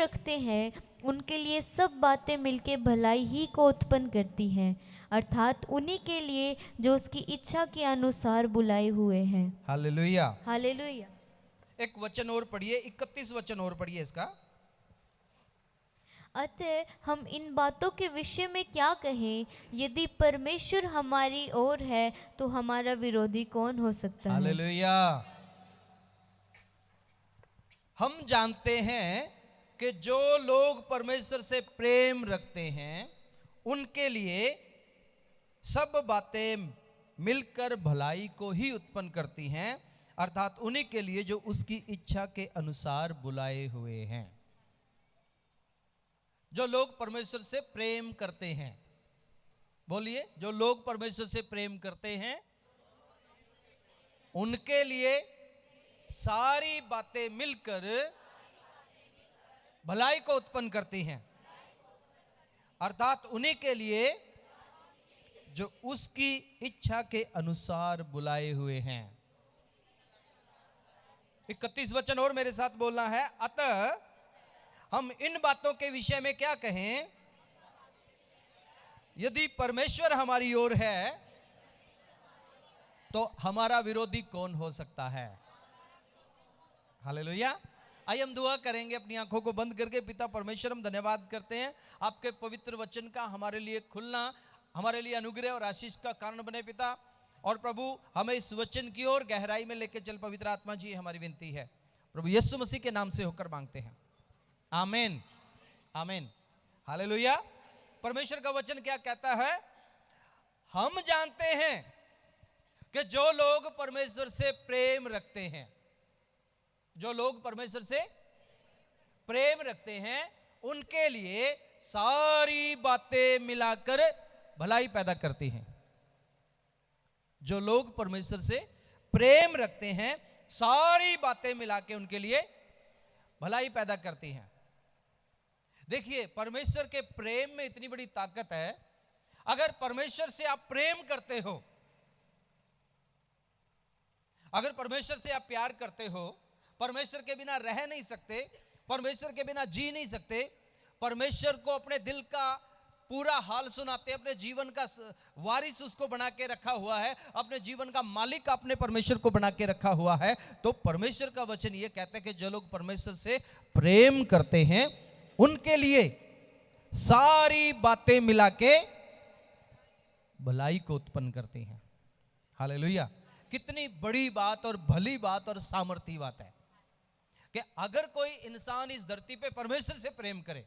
रखते हैं उनके लिए सब बातें मिलके भलाई ही को उत्पन्न करती हैं, अर्थात उन्हीं के लिए जो उसकी इच्छा के अनुसार बुलाए हुए हैं। हालेलुया। हालेलुया। एक वचन और पढ़िए, 31 वचन और पढ़िए इसका। अतः हम इन बातों के विषय में क्या कहें? यदि परमेश्वर हमारी ओर है तो हमारा विरोधी कौन हो सकता है? हालेलुया। हम जानते हैं कि जो लोग परमेश्वर से प्रेम रखते हैं उनके लिए सब बातें मिलकर भलाई को ही उत्पन्न करती हैं, अर्थात उन्हीं के लिए जो उसकी इच्छा के अनुसार बुलाए हुए हैं। जो लोग परमेश्वर से प्रेम करते हैं, बोलिए, जो लोग परमेश्वर से प्रेम करते हैं उनके लिए सारी बातें मिलकर भलाई को उत्पन्न करती हैं, अर्थात उन्हीं के लिए जो उसकी इच्छा के अनुसार बुलाए हुए हैं। 31 वचन और मेरे साथ बोलना है। अतः हम इन बातों के विषय में क्या कहें? यदि परमेश्वर हमारी ओर है तो हमारा विरोधी कौन हो सकता है? हालेलुया। आइए हम दुआ करेंगे अपनी आंखों को बंद करके। पिता परमेश्वर, हम धन्यवाद करते हैं आपके पवित्र वचन का हमारे लिए खुलना हमारे लिए अनुग्रह और आशीष का कारण बने पिता। और प्रभु, हमें इस वचन की ओर गहराई में लेके चल पवित्र आत्मा जी, हमारी विनती है प्रभु यीशु मसीह के नाम से होकर मांगते हैं, आमीन आमीन। हालेलुया। परमेश्वर का वचन क्या कहता है? हम जानते हैं कि जो लोग परमेश्वर से प्रेम रखते हैं, जो लोग परमेश्वर से प्रेम रखते हैं उनके लिए सारी बातें मिलाकर भलाई पैदा करती हैं। जो लोग परमेश्वर से प्रेम रखते हैं सारी बातें मिला के उनके लिए भलाई पैदा करती हैं। देखिए, परमेश्वर के प्रेम में इतनी बड़ी ताकत है। अगर परमेश्वर से आप प्रेम करते हो, अगर परमेश्वर से आप प्यार करते हो, परमेश्वर के बिना रह नहीं सकते, परमेश्वर के बिना जी नहीं सकते, परमेश्वर को अपने दिल का पूरा हाल सुनाते, अपने जीवन का वारिस उसको बना के रखा हुआ है, अपने जीवन का मालिक अपने परमेश्वर को बना के रखा हुआ है, तो परमेश्वर का वचन ये कहता है कि जो लोग परमेश्वर से प्रेम करते हैं उनके लिए सारी बातें मिला के भलाई को उत्पन्न करती हैं। हालेलुया। कितनी बड़ी बात और भली बात और सामर्थी बात है कि अगर कोई इंसान इस धरती पे परमेश्वर से प्रेम करे,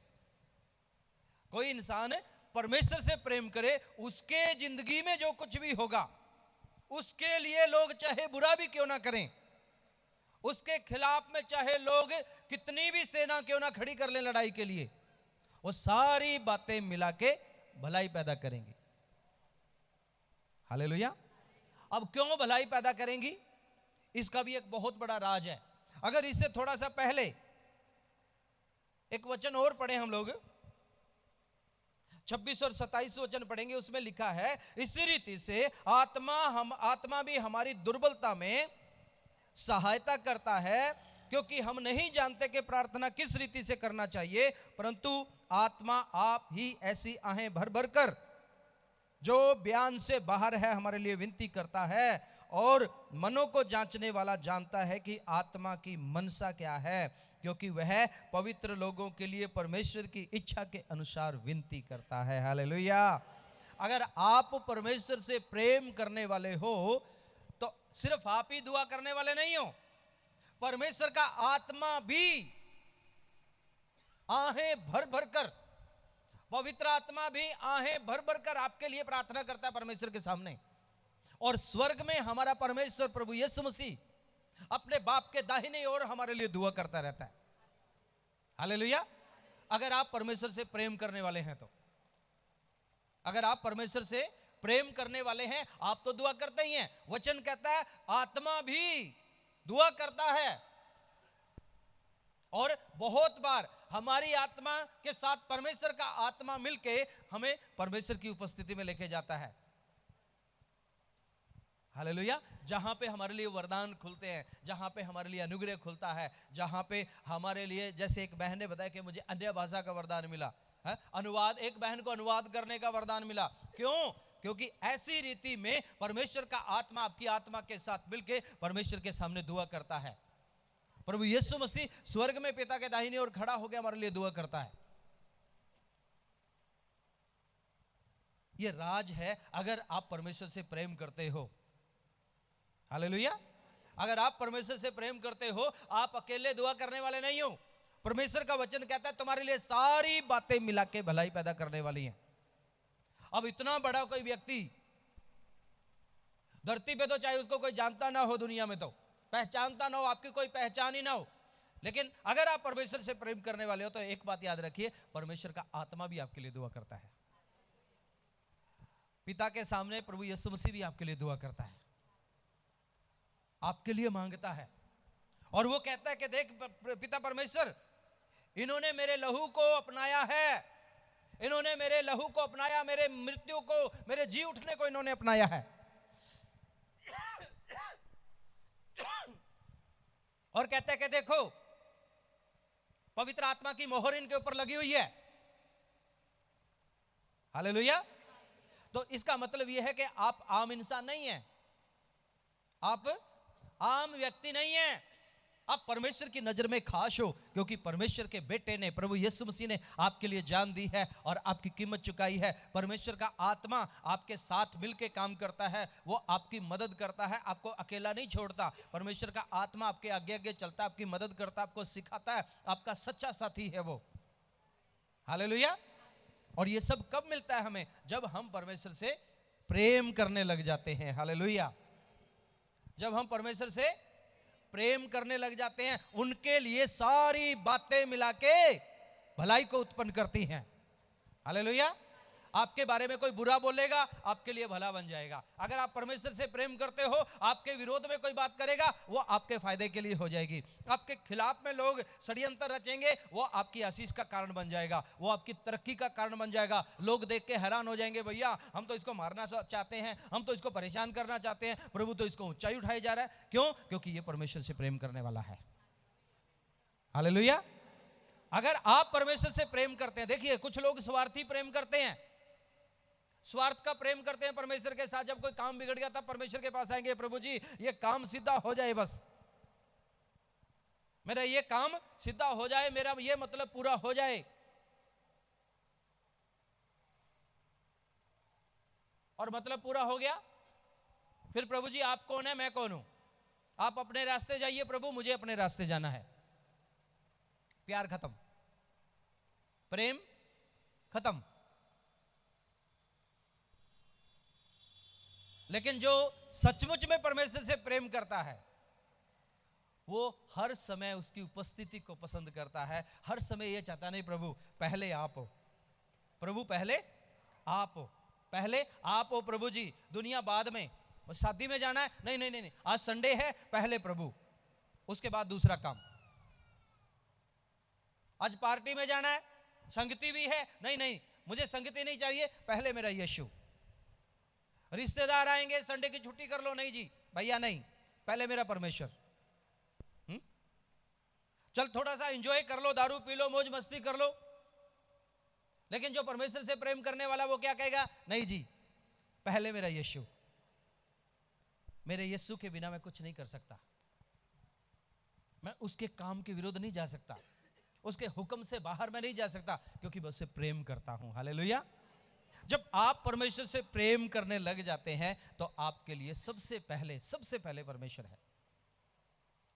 कोई इंसान परमेश्वर से प्रेम करे, उसके जिंदगी में जो कुछ भी होगा उसके लिए लोग चाहे बुरा भी क्यों ना करें, उसके खिलाफ में चाहे लोग कितनी भी सेना क्यों ना खड़ी कर लें लड़ाई के लिए, वो सारी बातें मिला के भलाई पैदा करेंगी। हालेलुया। अब क्यों भलाई पैदा करेंगी, इसका भी एक बहुत बड़ा राज है। अगर इससे थोड़ा सा पहले एक वचन और पढ़े हम लोग, 26 और 27 वचन पढ़ेंगे, उसमें लिखा है, इसी रीति से आत्मा भी हमारी दुर्बलता में सहायता करता है, क्योंकि हम नहीं जानते कि प्रार्थना किस रीति से करना चाहिए, परंतु आत्मा आप ही ऐसी आहें भर भर कर जो बयान से बाहर है हमारे लिए विनती करता है। और मनों को जांचने वाला जानता है कि आत्मा की मनसा क्या है, क्योंकि वह पवित्र लोगों के लिए परमेश्वर की इच्छा के अनुसार विनती करता है। हालेलुया। अगर आप परमेश्वर से प्रेम करने वाले हो तो सिर्फ आप ही दुआ करने वाले नहीं हो, परमेश्वर का आत्मा भी आहें भर भर कर, पवित्र आत्मा भी आहें भर भर कर आपके लिए प्रार्थना करता है परमेश्वर के सामने। और स्वर्ग में हमारा परमेश्वर प्रभु यीशु मसीह अपने बाप के दाहिने ओर हमारे लिए दुआ करता रहता है। हालेलुया। अगर आप परमेश्वर से प्रेम करने वाले हैं तो, अगर आप परमेश्वर से प्रेम करने वाले हैं, आप तो दुआ करते ही हैं। वचन कहता है आत्मा भी दुआ करता है, और बहुत बार हमारी आत्मा के साथ परमेश्वर का आत्मा मिलके हमें परमेश्वर की उपस्थिति में लेके जाता है। हालेलुया। जहां पे हमारे लिए वरदान खुलते हैं, जहां पे हमारे लिए अनुग्रह खुलता है, जहां पे हमारे लिए, जैसे एक बहन ने बताया कि मुझे अन्य भाषा का वरदान मिला है, अनुवाद, एक बहन को अनुवाद करने का वरदान मिला। क्यों? क्योंकि ऐसी रीति में परमेश्वर का आत्मा आपकी आत्मा के साथ मिलके परमेश्वर के सामने दुआ करता है। प्रभु यीशु मसीह स्वर्ग में पिता के दाहिने ओर खड़ा होकर हमारे लिए दुआ करता है। यह राज है अगर आप परमेश्वर से प्रेम करते हो। हालेलुया। अगर आप परमेश्वर से प्रेम करते हो, आप अकेले दुआ करने वाले नहीं हो। परमेश्वर का वचन कहता है तुम्हारे लिए सारी बातें मिला के भलाई पैदा करने वाली हैं। अब इतना बड़ा कोई व्यक्ति धरती पे, तो चाहे उसको कोई जानता ना हो, दुनिया में तो पहचानता ना हो, आपकी कोई पहचान ही ना हो, लेकिन अगर आप परमेश्वर से प्रेम करने वाले हो तो एक बात याद रखिए, परमेश्वर का आत्मा भी आपके लिए दुआ करता है। पिता के सामने प्रभु यीशु मसीह भी आपके लिए दुआ करता है, आपके लिए मांगता है। और वो कहता है कि देख पिता परमेश्वर, इन्होंने मेरे लहू को अपनाया है, इन्होंने मेरे लहू को अपनाया, मेरे मृत्यु को, मेरे जी उठने को इन्होंने अपनाया है। और कहता है कि देखो पवित्र आत्मा की मोहर इनके ऊपर लगी हुई है। हालेलुया। तो इसका मतलब यह है कि आप आम इंसान नहीं हैं, आप आम व्यक्ति नहीं हैं, आप परमेश्वर की नजर में खास हो, क्योंकि परमेश्वर के बेटे ने, प्रभु यीशु मसीह ने आपके लिए जान दी है और आपकी कीमत चुकाई है। परमेश्वर का आत्मा आपके साथ मिलके काम करता है, वो आपकी मदद करता है, आपको अकेला नहीं छोड़ता। परमेश्वर का आत्मा आपके आगे आगे चलता है, आपकी मदद करता है, आपको सिखाता है, आपका सच्चा साथी है वो। हालेलुया। और ये सब कब मिलता है हमें? जब हम परमेश्वर से प्रेम करने लग जाते हैं। हालेलुया। जब हम परमेश्वर से प्रेम करने लग जाते हैं, उनके लिए सारी बातें मिला के भलाई को उत्पन्न करती हैं। हालेलुया। आपके बारे में कोई बुरा बोलेगा, आपके लिए भला बन जाएगा। अगर आप परमेश्वर से प्रेम करते हो, आपके विरोध में कोई बात करेगा, वो आपके फायदे के लिए हो जाएगी। आपके खिलाफ में लोग षड्यंत्र रचेंगे, वो आपकी आशीष का कारण बन जाएगा, वो आपकी तरक्की का कारण बन जाएगा। लोग देख के हैरान हो जाएंगे, भैया हम तो इसको मारना चाहते हैं, हम तो इसको परेशान करना चाहते हैं, प्रभु तो इसको ऊंचाई उठाया जा रहा है। क्यों? क्योंकि ये परमेश्वर से प्रेम करने वाला है। हालेलुया। अगर आप परमेश्वर से प्रेम करते हैं, देखिए कुछ लोग स्वार्थी प्रेम करते हैं, स्वार्थ का प्रेम करते हैं परमेश्वर के साथ। जब कोई काम बिगड़ गया तब परमेश्वर के पास आएंगे, प्रभु जी ये काम सीधा हो जाए, बस मेरा ये काम सीधा हो जाए, मेरा ये मतलब पूरा हो जाए। और मतलब पूरा हो गया, फिर प्रभु जी आप कौन है, मैं कौन हूं? आप अपने रास्ते जाइए प्रभु, मुझे अपने रास्ते जाना है। प्यार खत्म, प्रेम खत्म। लेकिन जो सचमुच में परमेश्वर से प्रेम करता है, वो हर समय उसकी उपस्थिति को पसंद करता है। हर समय ये चाहता नहीं प्रभु पहले आप हो, प्रभु पहले आप हो, पहले आप हो प्रभु जी, दुनिया बाद में। शादी में जाना है, नहीं नहीं नहीं, आज संडे है, पहले प्रभु, उसके बाद दूसरा काम। आज पार्टी में जाना है, संगति भी है, नहीं नहीं मुझे संगति नहीं चाहिए, पहले मेरा यीशु। रिश्तेदार आएंगे, संडे की छुट्टी कर लो, नहीं जी भैया नहीं, पहले मेरा परमेश्वर। चल थोड़ा सा एंजॉय कर लो, दारू पी लो, मौज मस्ती कर लो, लेकिन जो परमेश्वर से प्रेम करने वाला वो क्या कहेगा? नहीं जी पहले मेरा यीशु, मेरे यीशु के बिना मैं कुछ नहीं कर सकता, मैं उसके काम के विरोध नहीं जा सकता, उसके हुक्म से बाहर मैं नहीं जा सकता, क्योंकि मैं उससे प्रेम करता हूं। हालेलुया। जब आप परमेश्वर से प्रेम करने लग जाते हैं तो आपके लिए सबसे पहले परमेश्वर है,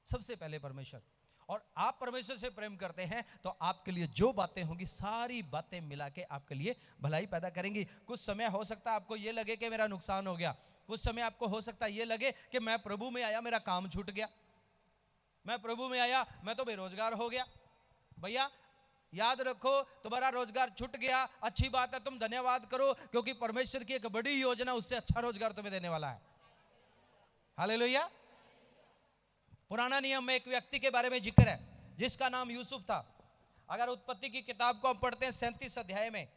सबसे पहले परमेश्वर। और आप परमेश्वर से प्रेम करते हैं तो आपके लिए जो बातें होंगी, सारी बातें मिला के आपके लिए भलाई पैदा करेंगी। कुछ समय हो सकता है आपको ये लगे कि मेरा नुकसान हो गया, कुछ समय आपको हो सकता है ये लगे कि मैं प्रभु में आया, मेरा काम छूट गया, मैं प्रभु में आया, मैं तो बेरोजगार हो गया। भैया याद रखो, तुम्हारा रोजगार छूट गया, अच्छी बात है, तुम धन्यवाद करो, क्योंकि परमेश्वर की एक बड़ी योजना, उससे अच्छा रोजगार तुम्हें देने वाला है। हालेलुया। पुराना नियम में एक व्यक्ति के बारे में जिक्र है जिसका नाम यूसुफ था। अगर उत्पत्ति की किताब को हम पढ़ते हैं 37 अध्याय में,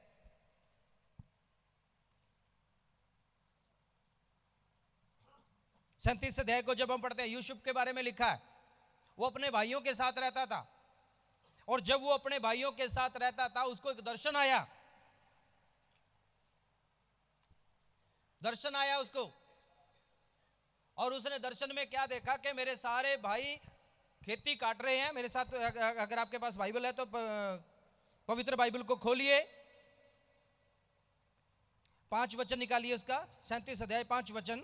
37 अध्याय को जब हम पढ़ते हैं, यूसुफ के बारे में लिखा है, वो अपने भाइयों के साथ रहता था, और जब वो अपने भाइयों के साथ रहता था उसको एक दर्शन आया, दर्शन आया उसको, और उसने दर्शन में क्या देखा कि मेरे सारे भाई खेती काट रहे हैं मेरे साथ। अगर आपके पास बाइबल है तो पवित्र बाइबल को खोलिए, 5 वचन निकालिए उसका, 37 अध्याय 5 वचन।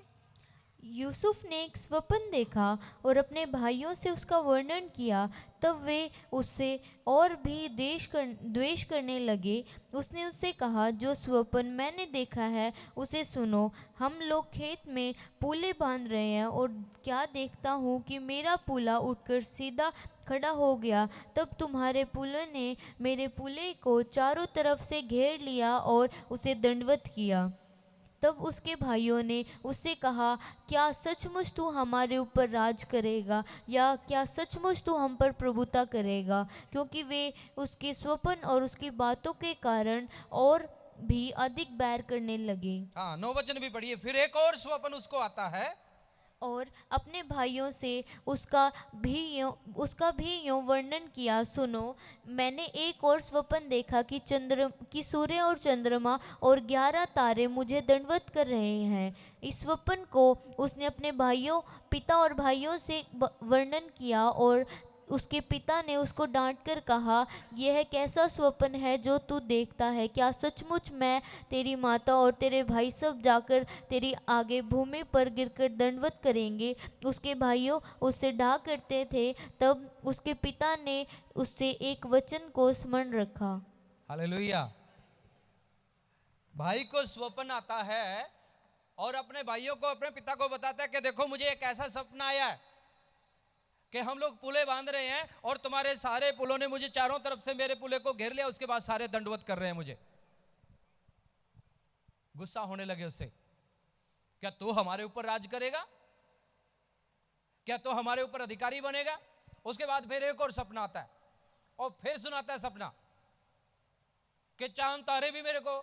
यूसुफ ने एक स्वप्न देखा और अपने भाइयों से उसका वर्णन किया। तब वे उससे और भी द्वेष करने लगे। उसने उससे कहा, जो स्वप्न मैंने देखा है उसे सुनो। हम लोग खेत में पूले बांध रहे हैं और क्या देखता हूँ कि मेरा पूला उठकर सीधा खड़ा हो गया। तब तुम्हारे पूले ने मेरे पूले को चारों तरफ से घेर लिया और उसे दंडवत किया। तब उसके भाइयों ने उससे कहा, क्या सचमुच तू हमारे ऊपर राज करेगा, या क्या सचमुच तू हम पर प्रभुता करेगा? क्योंकि वे उसके स्वप्न और उसकी बातों के कारण और भी अधिक बैर करने लगे। हाँ, 9 वचन भी पढ़िए। फिर एक और स्वप्न उसको आता है, और अपने भाइयों से उसका भी यूँ वर्णन किया। सुनो, मैंने एक और स्वप्न देखा कि सूर्य और चंद्रमा और 11 तारे मुझे दंडवत कर रहे हैं। इस स्वप्न को उसने अपने पिता और भाइयों से वर्णन किया, और उसके पिता ने उसको डांट कर कहा, यह कैसा स्वप्न है जो तू देखता है? क्या सचमुच मैं, तेरी माता और तेरे भाई सब जाकर तेरी आगे भूमि पर गिरकर दंडवत करेंगे? उसके भाइयों उससे डाह करते थे। तब उसके पिता ने उससे एक वचन को स्मरण रखा। हालेलुया। भाई को स्वप्न आता है और अपने भाइयों को, अपने पिता को बताता है कि देखो मुझे एक ऐसा सपना आया है कि हम लोग पुले बांध रहे हैं और तुम्हारे सारे पुलों ने मुझे चारों तरफ से मेरे पुले को घेर लिया, उसके बाद सारे दंडवत कर रहे हैं मुझे। गुस्सा होने लगे उससे, क्या तू हमारे ऊपर राज करेगा? क्या तू हमारे ऊपर अधिकारी बनेगा? उसके बाद फिर एक और सपना आता है, और फिर सुनाता है सपना कि चांद तारे भी मेरे को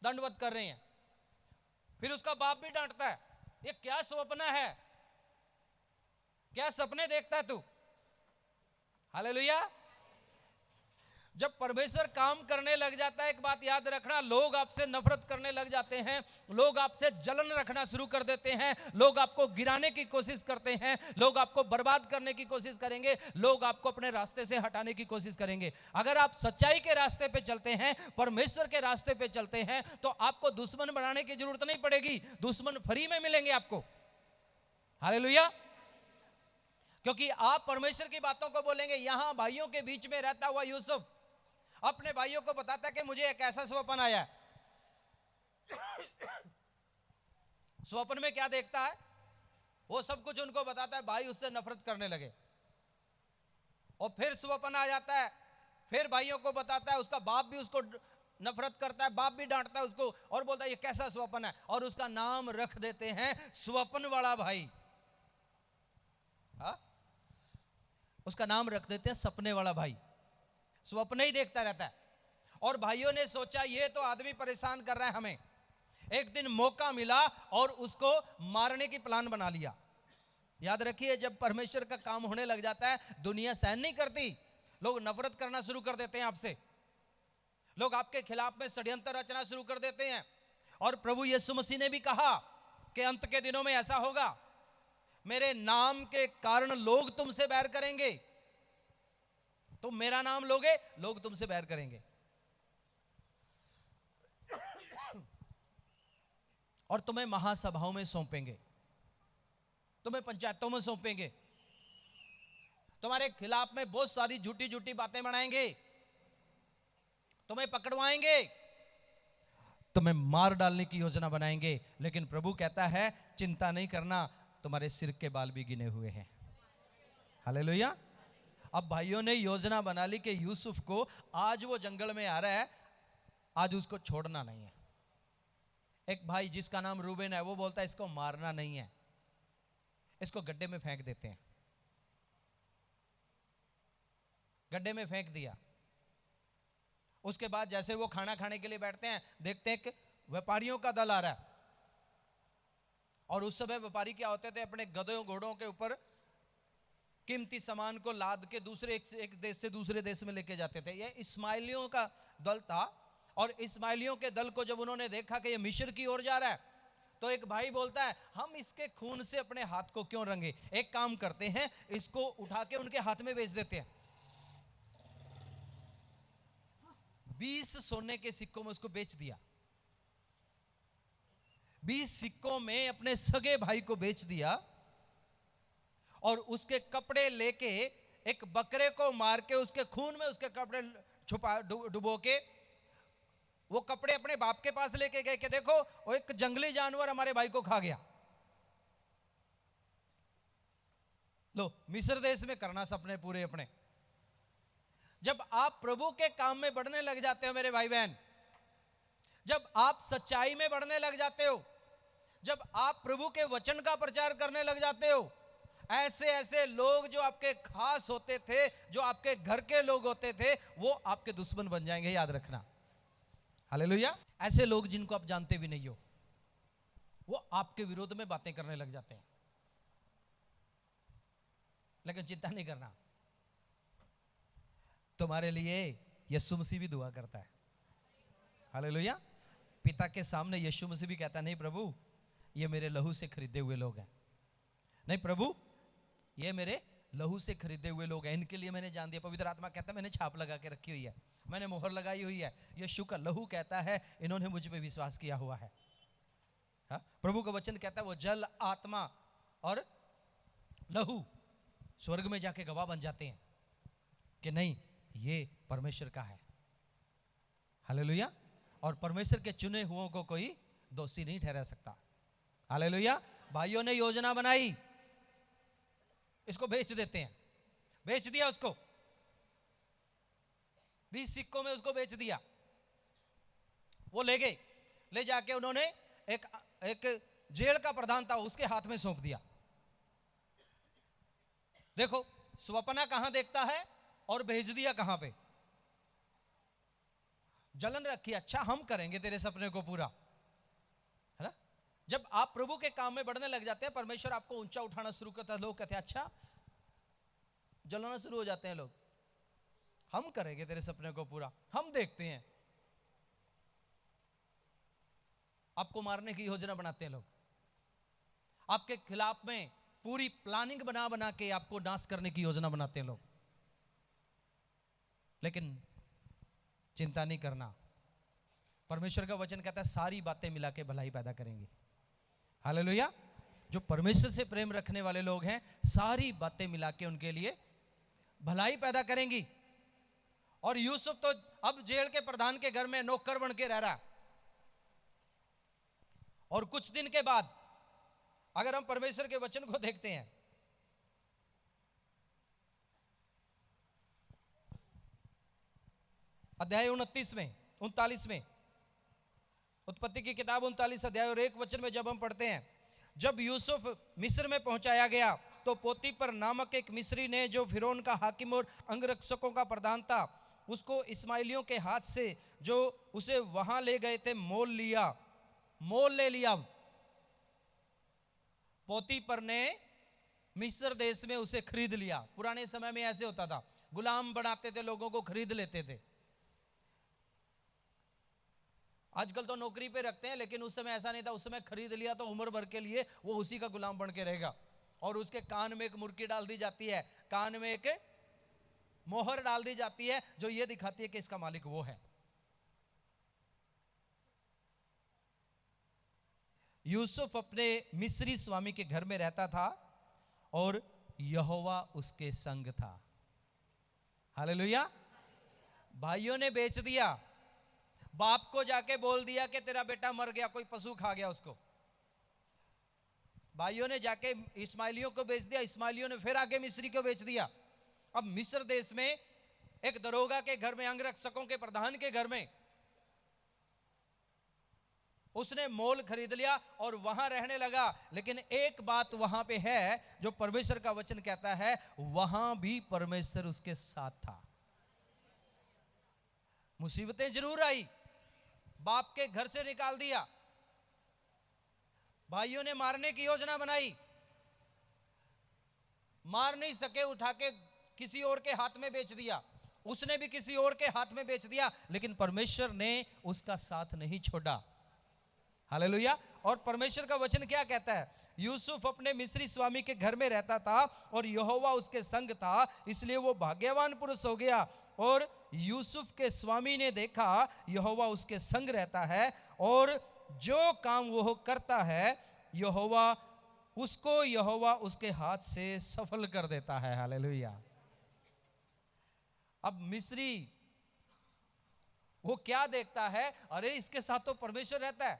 दंडवत कर रहे हैं। फिर उसका बाप भी डांटता है, ये क्या स्वप्न है, क्या सपने देखता है तू? हालेलुया। जब परमेश्वर काम करने लग जाता है, एक बात याद रखना, लोग आपसे नफरत करने लग जाते हैं, लोग आपसे जलन रखना शुरू कर देते हैं, लोग आपको गिराने की कोशिश करते हैं, लोग आपको बर्बाद करने की कोशिश करेंगे, लोग आपको अपने रास्ते से हटाने की कोशिश करेंगे। अगर आप सच्चाई के रास्ते पे चलते हैं, परमेश्वर के रास्ते पे चलते हैं, तो आपको दुश्मन बनाने की जरूरत नहीं पड़ेगी, दुश्मन फ्री में मिलेंगे आपको। हालेलुया। क्योंकि आप परमेश्वर की बातों को बोलेंगे। यहां भाइयों के बीच में रहता हुआ यूसुफ अपने भाइयों को बताता है कि मुझे एक ऐसा स्वप्न आया। स्वप्न में क्या देखता है वो सब कुछ उनको बताता है। भाई उससे नफरत करने लगे, और फिर स्वप्न आ जाता है, फिर भाइयों को बताता है। उसका बाप भी उसको नफरत करता है, बाप भी डांटता है उसको और बोलता है ये कैसा स्वप्न है, और उसका नाम रख देते हैं स्वप्न वाला भाई। हा? उसका नाम रख देते हैं सपने वाला भाई। स्वप्न ही देखता रहता है, और भाइयों ने सोचा ये तो आदमी परेशान कर रहा है हमें। एक दिन मौका मिला और उसको मारने की प्लान बना लिया। याद रखिए, जब परमेश्वर का काम होने लग जाता है, दुनिया सहन नहीं करती, लोग नफरत करना शुरू कर देते हैं आपसे, लोग आपके खिलाफ में षड्यंत्र रचना शुरू कर देते हैं। और प्रभु यीशु मसीह ने भी कहा कि अंत के दिनों में ऐसा होगा, मेरे नाम के कारण लोग तुमसे बैर करेंगे। तुम मेरा नाम लोगे, लोग तुमसे बैर करेंगे, और तुम्हें महासभाओं में सौंपेंगे, तुम्हें पंचायतों में सौंपेंगे, तुम्हारे खिलाफ में बहुत सारी झूठी झूठी बातें बनाएंगे, तुम्हें पकड़वाएंगे, तुम्हें मार डालने की योजना बनाएंगे। लेकिन प्रभु कहता है चिंता नहीं करना, तुम्हारे सिर के बाल भी गिने हुए हैं। हालेलुया। अब भाइयों ने योजना बना ली कि यूसुफ को आज वो जंगल में आ रहा है, आज उसको छोड़ना नहीं है। एक भाई जिसका नाम रूबेन है वो बोलता है इसको मारना नहीं है, इसको गड्ढे में फेंक देते हैं। गड्ढे में फेंक दिया। उसके बाद जैसे वो खाना खाने के लिए बैठते हैं, देखते हैं कि व्यापारियों का दल आ रहा है, और उस समय व्यापारी क्या होते थे, अपने गधों घोड़ों के ऊपर कीमती सामान को लाद के दूसरे एक देश से दूसरे देश में लेके जाते थे। यह इस्माइलियों का दल था, और इस्माइलियों के दल को जब उन्होंने देखा कि ये मिस्र की ओर जा रहा है, तो एक भाई बोलता है, हम इसके खून से अपने हाथ को क्यों रंगे, एक काम करते हैं, इसको उठा के उनके हाथ में बेच देते हैं। 20 सोने के सिक्कों में उसको बेच दिया। 20 सिक्कों में अपने सगे भाई को बेच दिया, और उसके कपड़े लेके, एक बकरे को मार के उसके खून में उसके कपड़े छुपा डुबो के वो कपड़े अपने बाप के पास लेके गए कि देखो वो एक जंगली जानवर हमारे भाई को खा गया। लो, मिस्र देश में करना सपने पूरे अपने। जब आप प्रभु के काम में बढ़ने लग जाते हो मेरे भाई बहन, जब आप सच्चाई में बढ़ने लग जाते हो, जब आप प्रभु के वचन का प्रचार करने लग जाते हो, ऐसे ऐसे लोग जो आपके खास होते थे, जो आपके घर के लोग होते थे, वो आपके दुश्मन बन जाएंगे, याद रखना। हालेलुया। ऐसे लोग जिनको आप जानते भी नहीं हो, वो आपके विरोध में बातें करने लग जाते हैं। लेकिन चिंता नहीं करना, तुम्हारे लिए यीशु मसीह भी दुआ करता है। हालेलुया। पिता के सामने यीशु मसीह भी कहता है, नहीं प्रभु, ये मेरे लहू से खरीदे हुए लोग हैं। नहीं प्रभु, ये मेरे लहू से खरीदे हुए लोग हैं, इनके लिए मैंने जान दिया। पवित्र आत्मा कहता है, मैंने छाप लगा के रखी हुई है, मैंने मोहर लगाई हुई है। यीशु का लहू कहता है, इन्होंने मुझ पे विश्वास किया हुआ है। हा? प्रभु का वचन कहता है, वो जल, आत्मा और लहू स्वर्ग में जाके गवाह बन जाते हैं कि नहीं, ये परमेश्वर का है। हालेलुया। और परमेश्वर के चुने हुओं को कोई दोषी नहीं ठहरा सकता। हालेलुया। भाइयों ने योजना बनाई, इसको बेच देते हैं। बेच दिया उसको, 20 सिक्कों में उसको बेच दिया। वो ले गए, ले जाके उन्होंने एक जेल का प्रधान था, उसके हाथ में सौंप दिया। देखो, स्वप्ना कहां देखता है और भेज दिया कहां पे। जलन रखी, अच्छा हम करेंगे तेरे सपने को पूरा, है ना। जब आप प्रभु के काम में बढ़ने लग जाते हैं, परमेश्वर आपको ऊंचा उठाना शुरू करता है। लोग कहते हैं, अच्छा, जलाना शुरू हो जाते हैं लोग, हम करेंगे तेरे सपने को पूरा, हम देखते हैं। आपको मारने की योजना बनाते हैं लोग, आपके खिलाफ में पूरी प्लानिंग बना बना के आपको नाश करने की योजना बनाते हैं लोग। लेकिन चिंता नहीं करना, परमेश्वर का वचन कहता है, सारी बातें मिला के भलाई पैदा करेंगे। हालेलुया। जो परमेश्वर से प्रेम रखने वाले लोग हैं, सारी बातें मिला के उनके लिए भलाई पैदा करेंगी। और यूसुफ तो अब जेल के प्रधान के घर में नौकर बन के रह रहा। और कुछ दिन के बाद अगर हम परमेश्वर के वचन को देखते हैं, अध्याय 29 में 39 में, उत्पत्ति की किताब 39 अध्याय और 1 वचन में जब हम पढ़ते हैं, जब यूसुफ मिस्र में पहुंचाया गया तो पोतीपर नामक एक मिस्री ने, जो फिरौन का हाकिम और अंगरक्षकों का प्रधान था, उसको इस्माइलियों के हाथ से जो उसे वहां ले गए थे मोल ले लिया। पोतीपर ने मिस्र देश में उसे खरीद लिया। पुराने समय में ऐसे होता था, गुलाम बनाते थे, लोगों को खरीद लेते थे। आजकल तो नौकरी पे रखते हैं, लेकिन उस समय ऐसा नहीं था। उस समय खरीद लिया तो उम्र भर के लिए वो उसी का गुलाम बन के रहेगा। और उसके कान में एक मुर्की डाल दी जाती है, कान में एक मोहर डाल दी जाती है, जो ये दिखाती है कि इसका मालिक वो है। यूसुफ अपने मिस्री स्वामी के घर में रहता था और यहोवा उसके संग था। हालेलुया। भाइयों ने बेच दिया, बाप को जाके बोल दिया कि तेरा बेटा मर गया, कोई पशु खा गया उसको। भाइयों ने जाके इस्माइलियों को बेच दिया, इस्माइलियों ने फिर आगे मिस्री को बेच दिया। अब मिस्र देश में एक दरोगा के घर में, अंगरक्षकों के प्रधान के घर में उसने मोल खरीद लिया और वहां रहने लगा। लेकिन एक बात वहां पे है जो परमेश्वर का वचन कहता है, वहां भी परमेश्वर उसके साथ था। मुसीबतें जरूर आई, बाप के घर से निकाल दिया, भाइयों ने मारने की योजना बनाई, मार नहीं सके, उठा के किसी और के हाथ में बेच दिया, उसने भी किसी और के हाथ में बेच दिया, लेकिन परमेश्वर ने उसका साथ नहीं छोड़ा। हालेलुया। और परमेश्वर का वचन क्या कहता है? यूसुफ अपने मिस्री स्वामी के घर में रहता था और यहोवा उसके संग था, इसलिए वो भाग्यवान पुरुष हो गया। और यूसुफ के स्वामी ने देखा यहोवा उसके संग रहता है और जो काम वो करता है यहोवा उसके हाथ से सफल कर देता है। हालेलुया। अब मिस्री वो क्या देखता है? अरे इसके साथ तो परमेश्वर रहता है,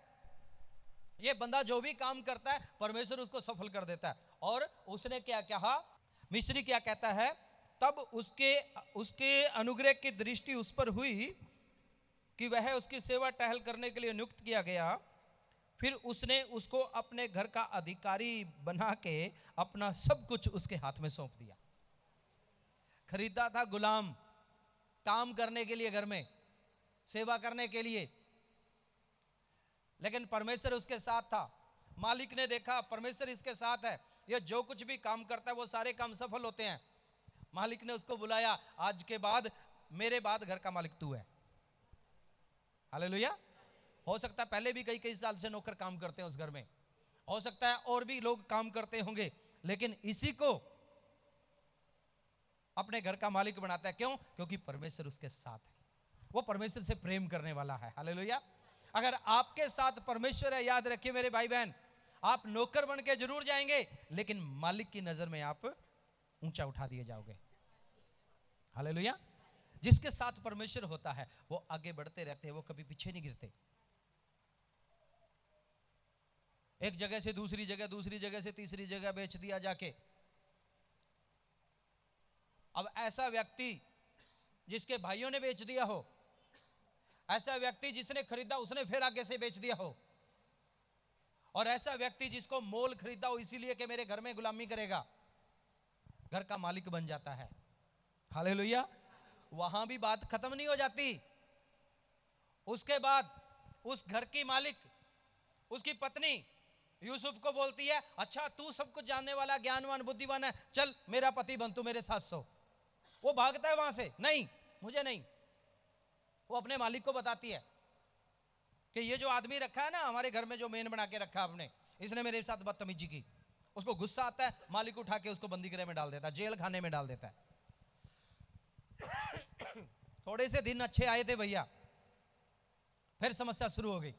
ये बंदा जो भी काम करता है परमेश्वर उसको सफल कर देता है। और उसने क्या कहा? मिस्री क्या कहता है? तब उसके अनुग्रह की दृष्टि उस पर हुई कि वह उसकी सेवा टहल करने के लिए नियुक्त किया गया। फिर उसने उसको अपने घर का अधिकारी बना के अपना सब कुछ उसके हाथ में सौंप दिया। खरीदा था गुलाम, काम करने के लिए, घर में सेवा करने के लिए, लेकिन परमेश्वर उसके साथ था। मालिक ने देखा परमेश्वर इसके साथ है, ये जो कुछ भी काम करता है वो सारे काम सफल होते हैं। मालिक ने उसको बुलाया, आज के बाद मेरे बाद घर का मालिक तू है। हालेलुया। हो सकता है पहले भी कई साल से नौकर काम करते हैं उस घर में, हो सकता है और भी लोग काम करते होंगे, लेकिन इसी को अपने घर का मालिक बनाता है। क्यों? क्योंकि परमेश्वर उसके साथ है, वो परमेश्वर से प्रेम करने वाला है। हालेलुया। अगर आपके साथ परमेश्वर है, याद रखिए मेरे भाई बहन, आप नौकर बन के जरूर जाएंगे, लेकिन मालिक की नजर में आप ऊंचा उठा दिए जाओगे। हालेलुया। जिसके साथ परमेश्वर होता है वो आगे बढ़ते रहते हैं, वो कभी पीछे नहीं गिरते। एक जगह से दूसरी जगह, दूसरी जगह से तीसरी जगह बेच दिया जाके। अब ऐसा व्यक्ति जिसके भाइयों ने बेच दिया हो, ऐसा व्यक्ति जिसने खरीदा उसने फिर आगे से बेच दिया हो, और ऐसा व्यक्ति जिसको मोल खरीदा हो इसीलिए कि मेरे घर में गुलामी करेगा, घर का मालिक बन जाता है। हालेलुया। वहां भी बात खत्म नहीं हो जाती। उसके बाद उस घर की मालिक, उसकी पत्नी यूसुफ को बोलती है, अच्छा तू सब कुछ जानने वाला, ज्ञानवान, बुद्धिमान है, चल मेरा पति बन, तू मेरे साथ सो। वो भागता है वहां से, नहीं मुझे नहीं। वो अपने मालिक को बताती है कि ये जो आदमी रखा है ना हमारे घर में, जो मेन बना के रखा आपने, इसने मेरे साथ बदतमीजी की। उसको गुस्सा आता है, मालिक उठा के उसको बंदी गृह में डाल देता है, जेल खाने में डाल देता है। थोड़े से दिन अच्छे आए थे भैया, फिर समस्या शुरू हो गई।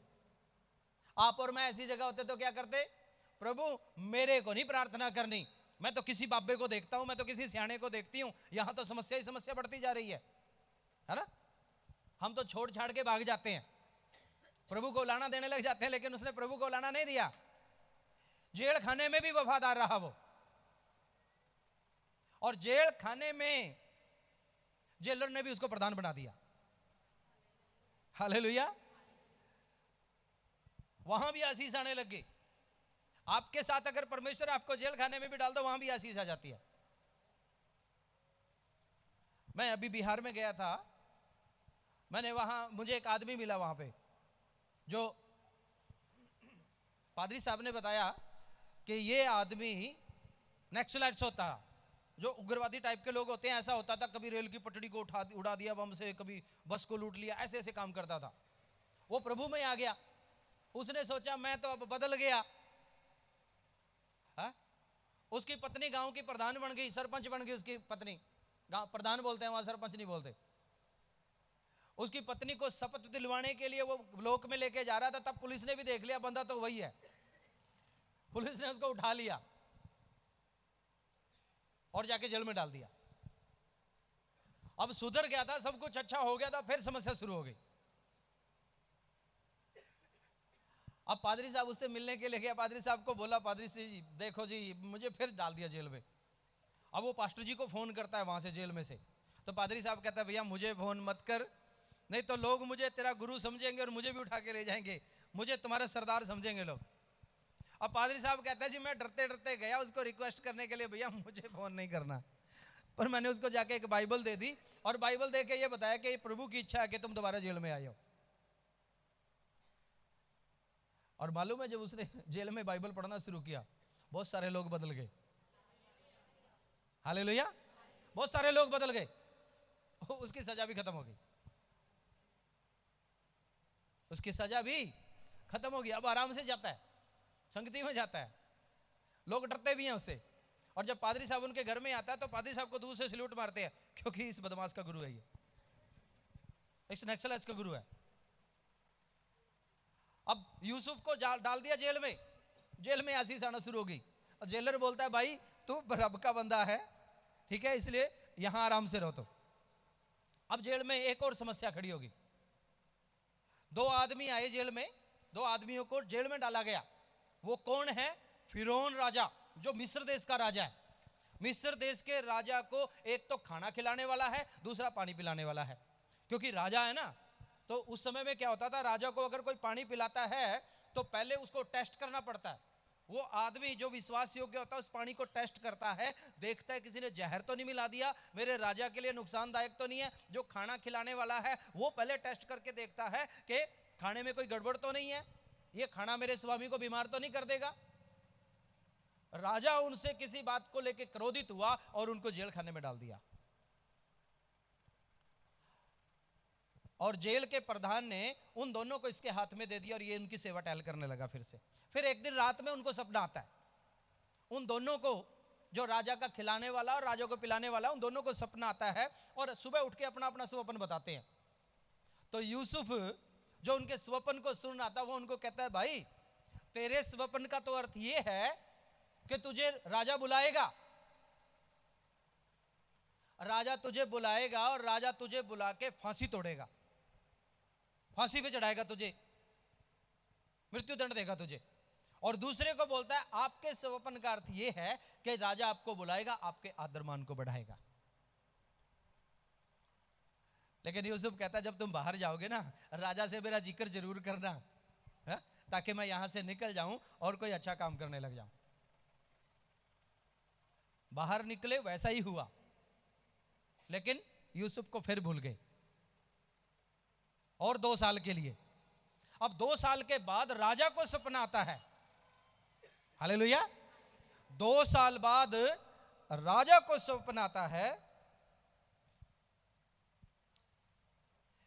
आप और मैं ऐसी जगह होते तो क्या करते? प्रभु मेरे को नहीं प्रार्थना करनी, मैं तो किसी बाबे को देखता हूं, मैं तो किसी सियाने को देखती हूं, यहां तो समस्या ही समस्या बढ़ती जा रही है ना। हम तो छोड़ छाड़ के भाग जाते हैं, प्रभु को लाना देने लग जाते हैं, लेकिन उसने प्रभु को लाना नहीं दिया। जेल खाने में भी वफादार रहा वो, और जेल खाने में जेलर ने भी उसको प्रधान बना दिया। हालेलुया। वहां भी आशीष आने लग गई। आपके साथ अगर परमेश्वर आपको जेल खाने में भी डाल दो, वहां भी आशीष आ जाती है। मैं अभी बिहार में गया था, मैंने वहां, मुझे एक आदमी मिला वहां पे, जो पादरी साहब ने बताया कि ये आदमी नक्सलाइट्स होता, जो उग्रवादी टाइप के लोग होते हैं, ऐसा होता था। कभी रेल की पटड़ी को उड़ा दिया बम से, कभी बस को लूट लिया, ऐसे ऐसे काम करता था। वो प्रभु में आ गया, उसने सोचा मैं तो अब बदल गया। हा? उसकी पत्नी गांव की प्रधान बन गई, सरपंच बन गई उसकी पत्नी। गांव प्रधान बोलते हैं वहां, सरपंच नहीं बोलते। उसकी पत्नी को शपथ दिलवाने के लिए वो ब्लॉक में लेके जा रहा था, तब पुलिस ने भी देख लिया बंदा तो वही है। पुलिस ने उसको उठा लिया और जाके जेल में डाल दिया। अब सुधर गया था, सब कुछ अच्छा हो गया था, फिर समस्या शुरू हो गई। अब पादरी साहब उससे मिलने के लिए गया, पादरी साहब को बोला, पादरी जी देखो जी मुझे फिर डाल दिया जेल में। अब वो पास्टर जी को फोन करता है वहां से, जेल में से। तो पादरी साहब कहता है भैया मुझे फोन मत कर, नहीं तो लोग मुझे तेरा गुरु समझेंगे और मुझे भी उठा के ले जाएंगे, मुझे तुम्हारा सरदार समझेंगे लोग। अब पादरी साहब कहता है जी मैं डरते डरते गया उसको रिक्वेस्ट करने के लिए, भैया मुझे फोन नहीं करना, पर मैंने उसको जाके एक बाइबल दे दी और बाइबल दे के ये बताया कि प्रभु की इच्छा है कि तुम दोबारा जेल में आए हो। और मालूम है जब उसने जेल में बाइबल पढ़ना शुरू किया, बहुत सारे लोग बदल गए। हालेलुया, बहुत सारे लोग बदल गए। उसकी सजा भी खत्म हो गई, उसकी सजा भी खत्म हो गई। अब आराम से जाता है, संगति में जाता है, लोग डरते भी हैं उससे। और जब पादरी साहब उनके घर में आता है तो पादरी साहब को दूर से सल्यूट मारते हैं, क्योंकि इस बदमाश का गुरु है, ये इस नक्सलाइट का गुरु है। अब यूसुफ को डाल दिया जेल में, जेल में आशीष आना शुरू हो गई। और जेलर बोलता है भाई तू रब का बंदा है, ठीक है, इसलिए यहां आराम से रहो। तो अब जेल में एक और समस्या खड़ी होगी। 2 आदमी आए जेल में, 2 आदमियों को जेल में डाला गया। वो कौन है? फिरौन राजा, जो मिस्र देश का राजा है। मिस्र देश के राजा को एक तो खाना खिलाने वाला है, दूसरा पानी पिलाने वाला है। क्योंकि राजा है ना, तो उस समय में क्या होता था, राजा को अगर कोई पानी पिलाता है तो पहले उसको टेस्ट करना पड़ता है। वो आदमी जो विश्वास योग्य होता है उस पानी को टेस्ट करता है, देखता है किसी ने जहर तो नहीं मिला दिया, मेरे राजा के लिए नुकसानदायक तो नहीं है। जो खाना खिलाने वाला है वो पहले टेस्ट करके देखता है कि खाने में कोई गड़बड़ तो नहीं है, ये खाना मेरे स्वामी को बीमार तो नहीं कर देगा। राजा उनसे किसी बात को लेकर क्रोधित हुआ और उनको जेल खाने में डाल दिया। और जेल के प्रधान ने उन दोनों को इसके हाथ में दे दिया और ये उनकी सेवा टहल करने लगा। फिर एक दिन रात में उनको सपना आता है। उन दोनों को, जो राजा का खिलाने वाला और राजा को पिलाने वाला, उन दोनों को सपना आता है और सुबह उठ के अपना अपना स्वप्न बताते हैं। तो यूसुफ जो उनके स्वप्न को सुन रहा था वो उनको कहता है भाई तेरे स्वप्न का तो अर्थ ये है कि तुझे राजा बुलाएगा, राजा तुझे बुलाएगा और राजा तुझे बुला के फांसी तोड़ेगा, फांसी पे चढ़ाएगा तुझे, मृत्यु दंड देगा तुझे। और दूसरे को बोलता है आपके स्वप्न का अर्थ यह है कि राजा आपको बुलाएगा, आपके आदरमान को बढ़ाएगा। लेकिन यूसुफ कहता है जब तुम बाहर जाओगे ना, राजा से मेरा जिक्र जरूर करना है, ताकि मैं यहां से निकल जाऊं और कोई अच्छा काम करने लग जाऊं। बाहर निकले, वैसा ही हुआ, लेकिन यूसुफ को फिर भूल गए और 2 साल के लिए। अब 2 साल के बाद राजा को सपना आता है। हालेलुया, 2 साल बाद राजा को सपना आता है।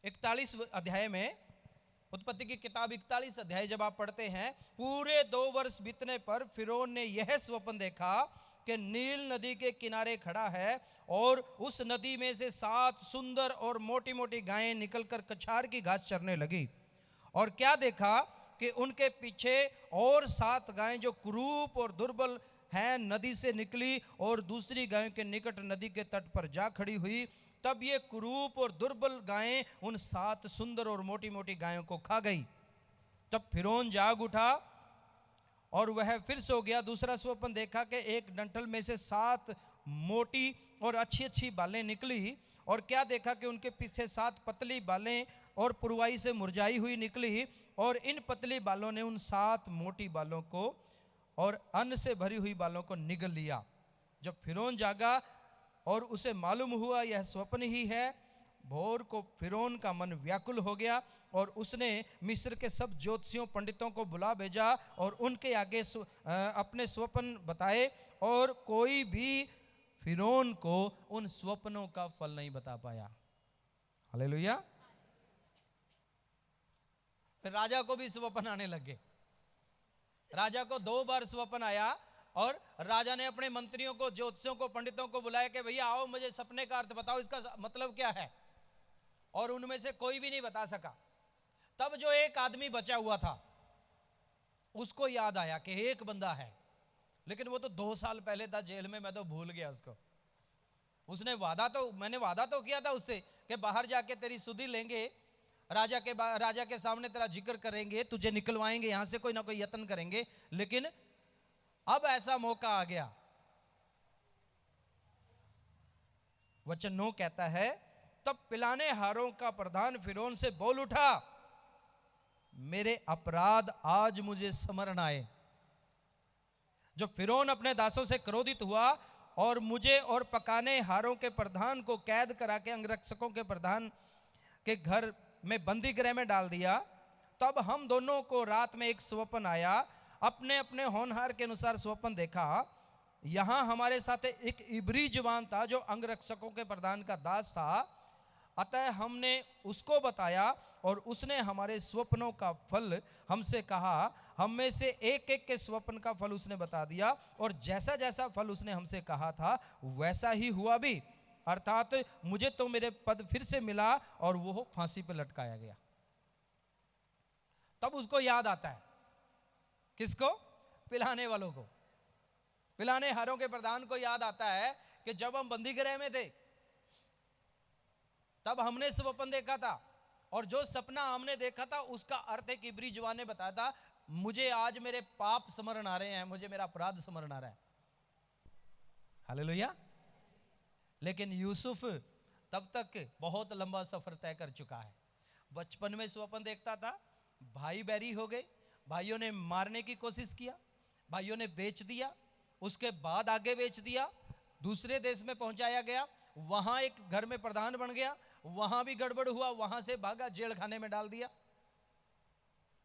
41 अध्याय में, उत्पत्ति की किताब 41 अध्याय जब आप पढ़ते हैं, पूरे 2 वर्ष बीतने पर फिरौन ने यह स्वप्न देखा कि नील नदी के किनारे खड़ा है और उस नदी में से 7 सुंदर और मोटी मोटी गायें निकलकर कछार की घास चरने लगी। और क्या देखा कि उनके पीछे और 7 गायें जो कुरूप और दुर्बल हैं नदी से निकली और दूसरी गायों के निकट नदी के तट पर जा खड़ी हुई। तब ये कुरूप और दुर्बल गायें उन 7 सुंदर और मोटी मोटी गायों को खा गई। तब फिरौन जाग उठा और वह फिर सो गया। दूसरा स्वप्न देखा कि एक डंठल में से 7 मोटी और अच्छी अच्छी बालें निकली। और क्या देखा कि उनके पीछे 7 पतली बालें और पुरवाई से मुरझाई हुई निकली और इन पतली बालों ने उन 7 मोटी बालों को और अन्न से भरी हुई बालों को निगल लिया। जब फिरौन जागा और उसे मालूम हुआ यह स्वप्न ही है, भोर को फिरौन का मन व्याकुल हो गया और उसने मिस्र के सब ज्योतिषियों पंडितों को बुला भेजा और उनके आगे अपने स्वप्न बताए और कोई भी फिरौन को उन स्वप्नों का फल नहीं बता पाया। हालेलुया। फिर राजा को भी स्वप्न आने लगे। राजा को 2 बार स्वप्न आया और राजा ने अपने मंत्रियों को, ज्योतिषियों को, पंडितों को बुलाया कि भैया आओ मुझे सपने का अर्थ बताओ, इसका मतलब क्या है। और उनमें से कोई भी नहीं बता सका। तब जो एक आदमी बचा हुआ था उसको याद आया कि एक बंदा है, लेकिन वो तो 2 साल पहले था जेल में, मैं तो भूल गया उसको। उसने मैंने वादा तो किया था उससे कि बाहर जाके तेरी सुधि लेंगे, राजा के सामने तेरा जिक्र करेंगे, तुझे निकलवाएंगे यहां से, कोई ना कोई यत्न करेंगे। लेकिन अब ऐसा मौका आ गया। वचन 9 कहता है, तब पिलाने हारों का प्रधान फिरौन से बोल उठा, मेरे अपराध आज मुझे स्मरण आए। जब फिरौन अपने दासों से क्रोधित हुआ और मुझे और पकाने हारों के प्रधान को कैद करा के अंगरक्षकों के प्रधान के घर में बंदी गृह में डाल दिया, तब हम दोनों को रात में एक स्वप्न आया, अपने अपने होनहार के अनुसार स्वप्न देखा। यहाँ हमारे साथ एक इब्री जवान था जो अंगरक्षकों के प्रधान का दास था। अतः हमने उसको बताया और उसने हमारे स्वप्नों का फल हमसे कहा। हम में से एक एक के स्वप्न का फल उसने बता दिया, और जैसा जैसा फल उसने हमसे कहा था वैसा ही हुआ भी। अर्थात मुझे तो मेरे पद फिर से मिला और वो फांसी पर लटकाया गया। तब उसको याद आता है, किसको? पिलाने वालों को, पिलाने हारों के प्रधान को याद आता है कि जब हम बंदी गृह में थे तब हमने स्वप्न देखा था, और जो सपना हमने देखा था उसका अर्थ एक इब्री जवान ने बताया था, मुझे आज मेरे पाप स्मरण आ रहे हैं, मुझे मेरा अपराध स्मरण आ रहा है। हालेलुया। लेकिन यूसुफ तब तक बहुत लंबा सफर तय कर चुका है। बचपन में स्वप्न देखता था, भाई बैरी हो गए, भाइयों ने मारने की कोशिश किया, भाइयों ने बेच दिया, उसके बाद आगे बेच दिया, दूसरे देश में पहुंचाया गया, वहां एक घर में प्रधान बन गया, वहां भी गड़बड़ हुआ, वहां से भागा, जेल खाने में डाल दिया।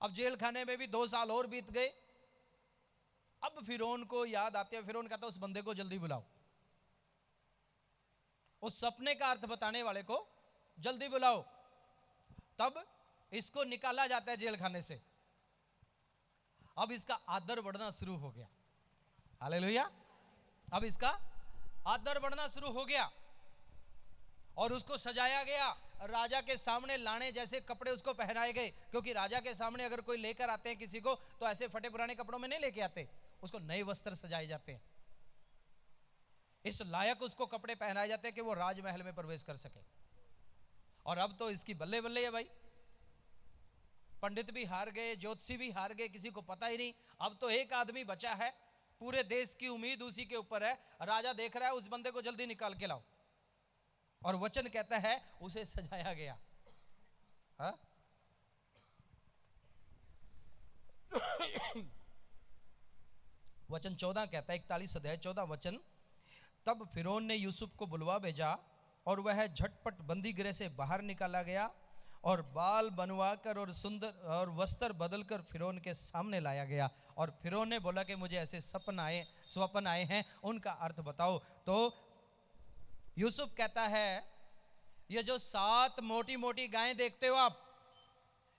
अब जेल खाने में भी 2 साल और बीत गए। अब फिरौन को याद आते हैं, फिरौन कहता है उस बंदे को जल्दी बुलाओ, उस सपने का अर्थ बताने वाले को जल्दी बुलाओ। तब इसको निकाला जाता है जेल खाने से। अब इसका आदर बढ़ना शुरू हो गया। हालेलुया। अब इसका आदर बढ़ना शुरू हो गया और उसको सजाया गया, राजा के सामने लाने जैसे कपड़े उसको पहनाए गए, क्योंकि राजा के सामने अगर कोई लेकर आते हैं किसी को तो ऐसे फटे पुराने कपड़ों में नहीं लेके आते, उसको नए वस्त्र सजाए जाते हैं। इस लायक उसको कपड़े पहनाए जाते हैं कि वो राजमहल में प्रवेश कर सके। और अब तो इसकी बल्ले बल्ले है भाई, पंडित भी हार गए, ज्योतिषी भी हार गए, किसी को पता ही नहीं। अब तो एक आदमी बचा है, पूरे देश की उम्मीद उसी के ऊपर है। राजा देख रहा है उस बंदे को जल्दी निकाल के लाओ, और वचन कहता है उसे सजाया गया। हा? वचन 14 कहता है, 41 अध्याय 14 वचन, तब फिरौन ने यूसुफ को बुलवा भेजा और वह झटपट बंदी गृह से बाहर निकाला गया और बाल बनवाकर और सुंदर और वस्त्र बदलकर फिरौन के सामने लाया गया। और फिरौन ने बोला कि मुझे ऐसे स्वप्न आए हैं, उनका अर्थ बताओ। तो यूसुफ कहता है, ये जो 7 मोटी मोटी गायें देखते हो आप,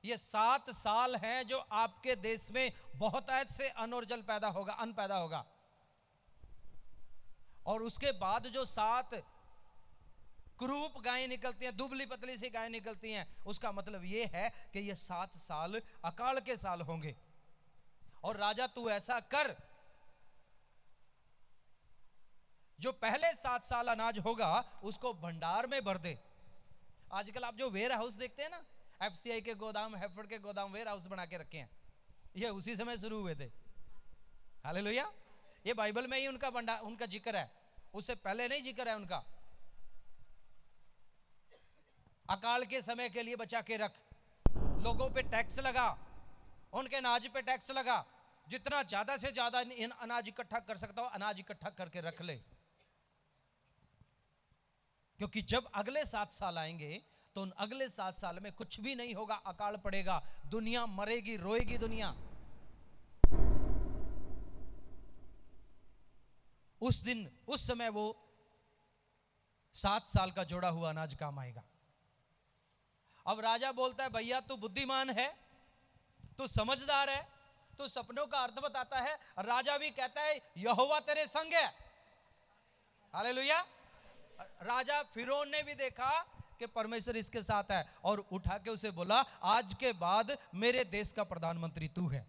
ये 7 साल हैं जो आपके देश में बहुतायत से अन्न और जल पैदा होगा, अन्न पैदा होगा। और उसके बाद जो 7 क्रूप गायें निकलती हैं, दुबली पतली सी गायें निकलती हैं, उसका मतलब ये है कि ये 7 साल अकाल के साल होंगे। और राजा तू ऐसा कर, जो पहले 7 साल अनाज होगा उसको भंडार में भर दे। आजकल आप जो वेयर हाउस देखते हैं ना, एफसीआई के गोदाम, हैफर्ड के गोदाम, वेयर हाउस बना के रखे हैं, ये उसी समय शुरू हुए थे। हालेलुया। ये बाइबल में ही उनका जिक्र है, उससे पहले नहीं जिक्र है उनका। अकाल के समय के लिए बचा के रख, लोगों पे टैक्स लगा, उनके अनाज पे टैक्स लगा, जितना ज्यादा से ज्यादा अनाज इकट्ठा कर सकता हो अनाज इकट्ठा करके रख ले, क्योंकि जब अगले 7 साल आएंगे तो उन अगले 7 साल में कुछ भी नहीं होगा, अकाल पड़ेगा, दुनिया मरेगी, रोएगी दुनिया। उस दिन, उस समय वो 7 साल का जोड़ा हुआ अनाज काम आएगा। अब राजा बोलता है, भैया तू बुद्धिमान है, तू समझदार है, तू सपनों का अर्थ बताता है। राजा भी कहता है यहोवा तेरे संग है। हालेलुया। राजा फिरौन ने भी देखा कि परमेश्वर इसके साथ है और उठा के उसे बोला, आज के बाद मेरे देश का प्रधानमंत्री तू है।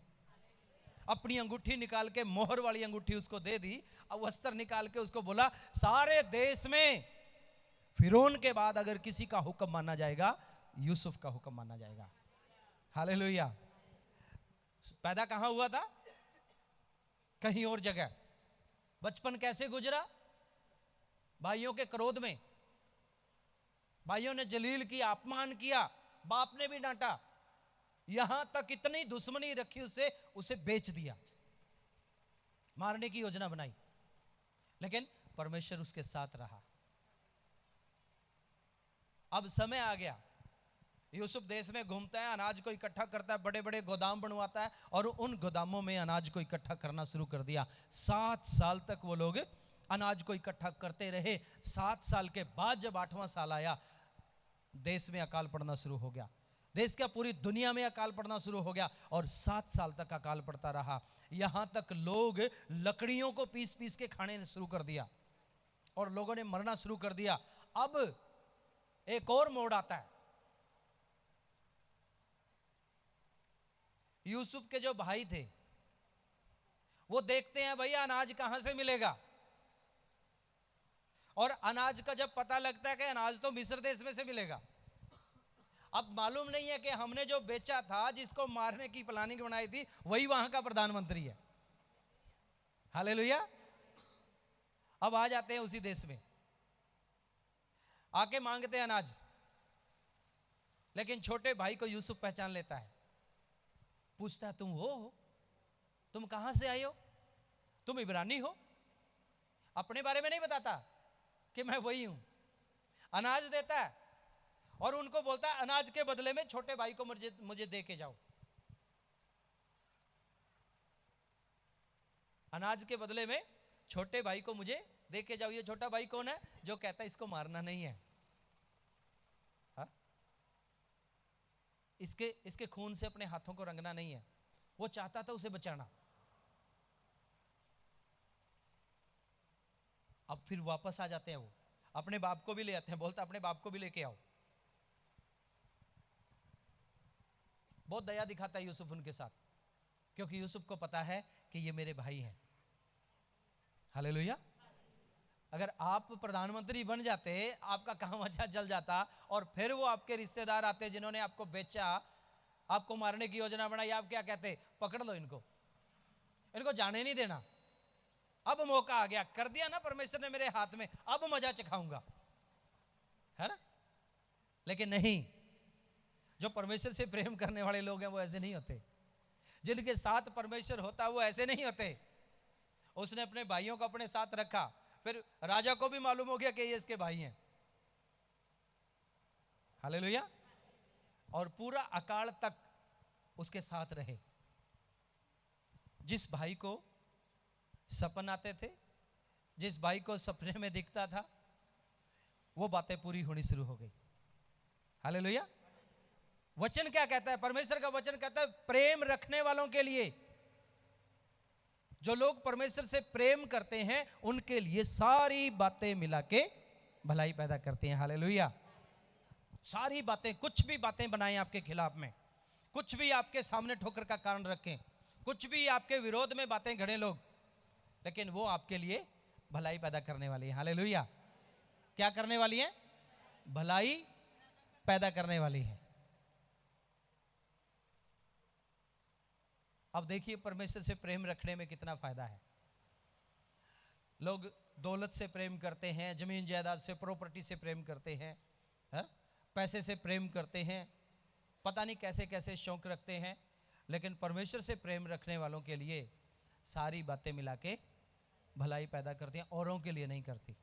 अपनी अंगूठी निकाल के, मोहर वाली अंगूठी उसको दे दी, और वस्त्र निकाल के उसको बोला, सारे देश में फिरौन के बाद अगर किसी का हुक्म माना जाएगा, यूसुफ का हुक्म माना जाएगा। हालेलुया। पैदा कहां हुआ था? कहीं और जगह। बचपन कैसे गुजरा? भाइयों के क्रोध में, भाइयों ने जलील किया, अपमान किया, बाप ने भी डांटा, यहां तक इतनी दुश्मनी रखी उससे, उसे बेच दिया, मारने की योजना बनाई, लेकिन परमेश्वर उसके साथ रहा। अब समय आ गया, यूसुफ देश में घूमता है, अनाज को इकट्ठा करता है, बड़े बड़े गोदाम बनवाता है और उन गोदामों में अनाज को इकट्ठा करना शुरू कर दिया। 7 साल तक वो लोग अनाज को इकट्ठा करते रहे। 7 साल के बाद जब 8वां साल आया, देश में अकाल पड़ना शुरू हो गया। देश का पूरी दुनिया में अकाल पड़ना शुरू हो गया और 7 साल तक अकाल पड़ता रहा। यहां तक लोग लकड़ियों को पीस पीस के खाने शुरू कर दिया और लोगों ने मरना शुरू कर दिया। अब एक और मोड़ आता है। यूसुफ के जो भाई थे वो देखते हैं भैया अनाज कहां से मिलेगा, और अनाज का जब पता लगता है कि अनाज तो मिस्र देश में से मिलेगा। अब मालूम नहीं है कि हमने जो बेचा था, जिसको मारने की प्लानिंग बनाई थी, वही वहां का प्रधानमंत्री है। हालेलुया। अब आ जाते हैं उसी देश में, आके मांगते हैं अनाज। लेकिन छोटे भाई को यूसुफ पहचान लेता है, पूछता है तुम वो हो, तुम कहां से आए हो, तुम इब्रानी हो। अपने बारे में नहीं बताता कि मैं वही हूं। अनाज देता है और उनको बोलता है अनाज के बदले में छोटे भाई को मुझे दे के जाओ। अनाज के बदले में छोटे भाई को मुझे दे के जाओ। ये छोटा भाई कौन है? जो कहता है इसको मारना नहीं है, हा? इसके खून से अपने हाथों को रंगना नहीं है। वो चाहता था उसे बचाना। अब फिर वापस आ जाते हैं, वो अपने बाप को भी ले आते हैं, बोलता अपने बाप को भी लेके आओ। बहुत दया दिखाता है यूसुफ उनके साथ, क्योंकि यूसुफ को पता है कि ये मेरे भाई हैं। हालेलुया। अगर आप प्रधानमंत्री बन जाते, आपका काम अच्छा चल जाता, और फिर वो आपके रिश्तेदार आते जिन्होंने आपको बेचा, आपको मारने की योजना बनाई, आप क्या कहते? पकड़ लो इनको, इनको जाने नहीं देना। अब मौका आ गया, कर दिया ना परमेश्वर ने मेरे हाथ में, अब मजा चखाऊंगा, है ना? लेकिन नहीं, जो परमेश्वर से प्रेम करने वाले लोग हैं वो ऐसे नहीं होते। जिनके साथ परमेश्वर होता है वो ऐसे नहीं होते। उसने अपने भाइयों को अपने साथ रखा, फिर राजा को भी मालूम हो गया कि ये इसके भाई हैं। हालेलुया। और पूरा अकाल तक उसके साथ रहे। जिस भाई को सपन आते थे, जिस भाई को सपने में दिखता था, वो बातें पूरी होनी शुरू हो गई। हालेलुया। वचन क्या कहता है? परमेश्वर का वचन कहता है प्रेम रखने वालों के लिए, जो लोग परमेश्वर से प्रेम करते हैं, उनके लिए सारी बातें मिला के भलाई पैदा करती हैं। हालेलुया। सारी बातें, कुछ भी बातें बनाएं आपके खिलाफ में, कुछ भी आपके सामने ठोकर का कारण रखें, कुछ भी आपके विरोध में बातें घड़े लोग, लेकिन वो आपके लिए भलाई पैदा करने वाली है। हालेलुया। क्या करने वाली है? भलाई पैदा करने वाली है। अब देखिए परमेश्वर से प्रेम रखने में कितना फायदा है। लोग दौलत से प्रेम करते हैं, जमीन जायदाद से, प्रॉपर्टी से प्रेम करते हैं, है? पैसे से प्रेम करते हैं, पता नहीं कैसे कैसे शौक रखते हैं, लेकिन परमेश्वर से प्रेम रखने वालों के लिए सारी बातें मिला के भलाई पैदा करती हैं, औरों के लिए नहीं करती।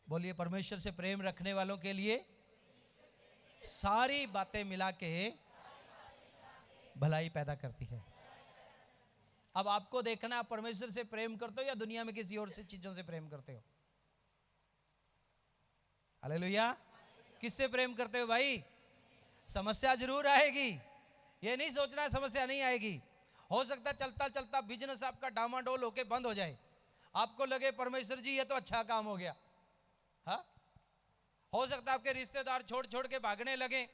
बोलिए, परमेश्वर से प्रेम रखने वालों के लिए सारी बातें मिला के भलाई पैदा करती है। अब आपको देखना, आप परमेश्वर से प्रेम करते हो या दुनिया में किसी और से चीजों से प्रेम करते हो? हालेलुया। किससे प्रेम करते हो भाई? समस्या जरूर आएगी, ये नहीं सोचना समस्या नहीं आएगी। हो सकता है चलता चलता बिजनेस आपका डामाडोल होके बंद हो जाए, आपको लगे परमेश्वर जी ये तो अच्छा काम हो गया। हाँ, हो सकता है आपके रिश्तेदार छोड़ छोड़ के भागने लगे,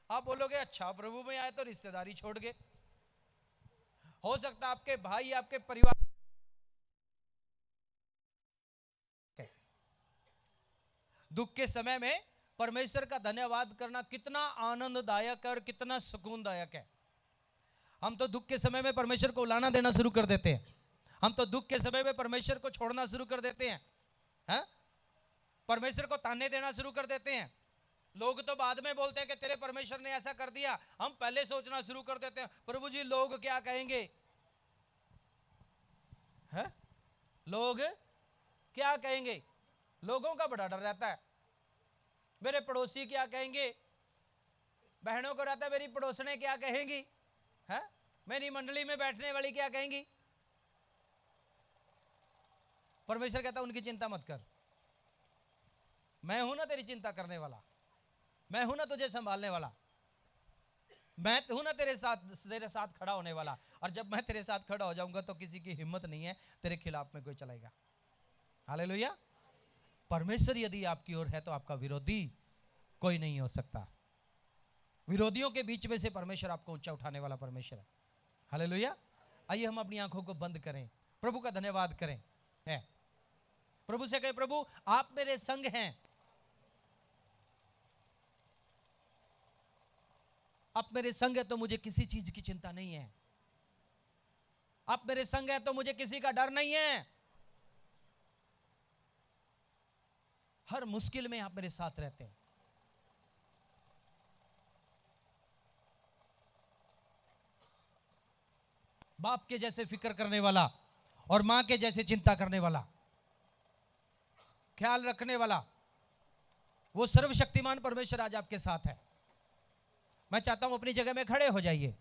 आप बोलोगे अच्छा प्रभु में आए तो रिश्तेदारी छोड़ गए। हो सकता है आपके भाई, आपके परिवार, दुख के समय में परमेश्वर का धन्यवाद करना कितना आनंददायक और कितना सुकूनदायक है। हम तो दुख के समय में परमेश्वर को उलाना देना शुरू कर देते हैं, हम तो दुख के समय में परमेश्वर को छोड़ना शुरू कर देते हैं, हैं? परमेश्वर को ताने देना शुरू कर देते हैं। लोग तो बाद में बोलते हैं कि तेरे परमेश्वर ने ऐसा कर दिया, हम पहले सोचना शुरू कर देते हैं प्रभु जी लोग क्या कहेंगे, है? लोग क्या कहेंगे? लोगों का बड़ा डर रहता है। मेरे पड़ोसी क्या कहेंगे, बहनों को रहता है मेरी पड़ोसने क्या कहेंगी, है मेरी मंडली में बैठने वाली क्या कहेंगी। परमेश्वर कहता है उनकी चिंता मत कर, मैं हूं ना तेरी चिंता करने वाला, मैं हूं ना तुझे संभालने वाला, मैं हूं ना तेरे साथ खड़ा होने वाला। और जब मैं तेरे साथ खड़ा हो जाऊंगा तो किसी की हिम्मत नहीं है तेरे खिलाफ में कोई चलेगा। हालेलुया। परमेश्वर यदि आपकी ओर है तो आपका विरोधी कोई नहीं हो सकता। विरोधियों के बीच में से परमेश्वर आपको ऊंचा उठाने वाला परमेश्वर है। हालेलुया। आइए हम अपनी आंखों को बंद करें, प्रभु का धन्यवाद करें। है प्रभु से कहे, प्रभु आप मेरे संग हैं, आप मेरे संग है तो मुझे किसी चीज की चिंता नहीं है, आप मेरे संग है तो मुझे किसी का डर नहीं है। हर मुश्किल में आप मेरे साथ रहते हैं। बाप के जैसे फिक्र करने वाला और मां के जैसे चिंता करने वाला, ख्याल रखने वाला, वो सर्वशक्तिमान परमेश्वर आज आपके साथ है। मैं चाहता हूं अपनी जगह में खड़े हो जाइए।